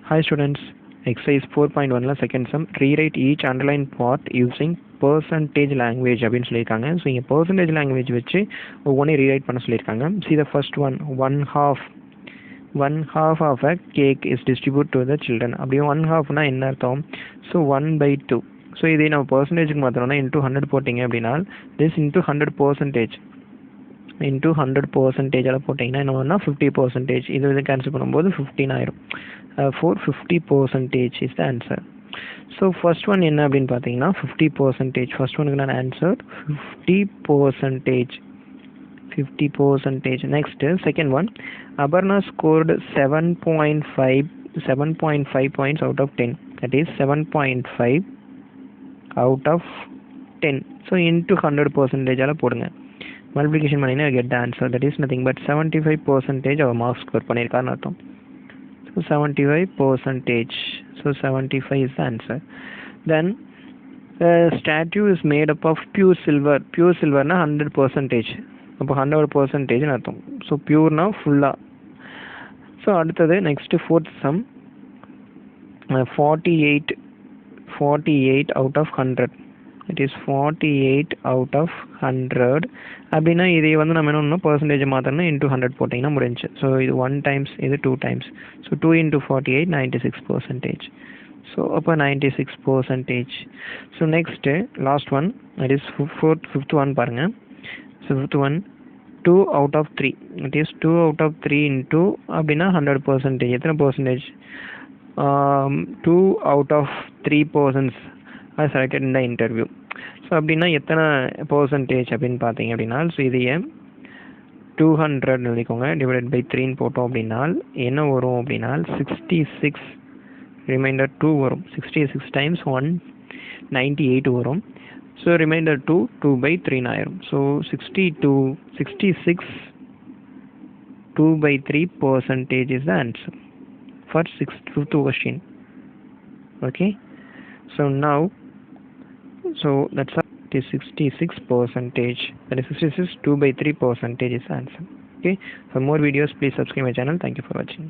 Hi students, exercise 4.1 second sum, rewrite each underlined part using percentage language அப்படின்னு சொல்லியிருக்காங்க. So இங்கே percentage language வச்சு ஒவ்வொன்றையும் rewrite பண்ண சொல்லியிருக்காங்க. See the first one, one half of a cake is distributed to the children. அப்படியே one ஹாஃப்னா என்ன அர்த்தம்? ஸோ 1/2. ஸோ இதே நம்ம பர்சன்டேஜுக்கு மாற்றணும்னா இன்டூ 100 போட்டிங்க அப்படின்னா திஸ் இன்டூ 100% இன்டூ 100% போட்டிங்கன்னா என்ன ஒன்றா 50%. இது கேன்சல் பண்ணும்போது 15 ஆயிரும். 50% is the answer. So first one என்ன அப்படின்னு பார்த்தீங்கன்னா 50%. ஃபர்ஸ்ட் ஒனுக்கு நான் answer 50%. Next second one, Aparna scored 7.5 points out of 10. That is 7.5 out of 10. So into 100% போடுங்க. மல்டிப்ளிகேஷன் பண்ணிங்கன்னா get the answer. That is nothing but 75% அவர் மார்க்ஸ் ஸ்கோர் பண்ணியிருக்காருன்னு அர்த்தம். So 75%. So 75 is the answer. Then the statue is made up of pure silver. Pure silver na 100%. அப்போ 100% அர்த்தம். So பியூர்னா ஃபுல்லாக. So அடுத்தது next fourth some 48 out of 100. It is 48 out of 100 அப்படின்னா இதை வந்து நம்ம என்ன பண்ணணும், பர்சன்டேஜ் மாற்றணும் இன்டூ 100 போட்டிங்கன்னா முடிஞ்சு. ஸோ இது 1 times, இது 2 times. So 2 into 48 96%. ஸோ அப்போ 96%. So next last one, it is fifth one பாருங்கள். So fifth one 2 out of 3. It is 2 out of 3 into அப்படின்னா 100%. எத்தனை percentage? 2 out of 3 persons are selected in the interview. So அப்படின்னா எத்தனை percentage அப்படின்னு பார்த்தீங்க அப்படின்னா, so இதையே 200 எழுதிக்கோங்க, டிவைடட் பை 3 போட்டோம் அப்படின்னா என்ன வரும் அப்படின்னா 66, ரிமைண்டர் 2 வரும். 66 times 198 வரும். ஸோ ரிமைண்டர் 2/3 ஆயிரும். So 66 2/3% is the answer for fifth question. Okay, so now that's it is 66%. That is 66 2/3% is the answer. Okay, for more videos please subscribe my channel. Thank you for watching.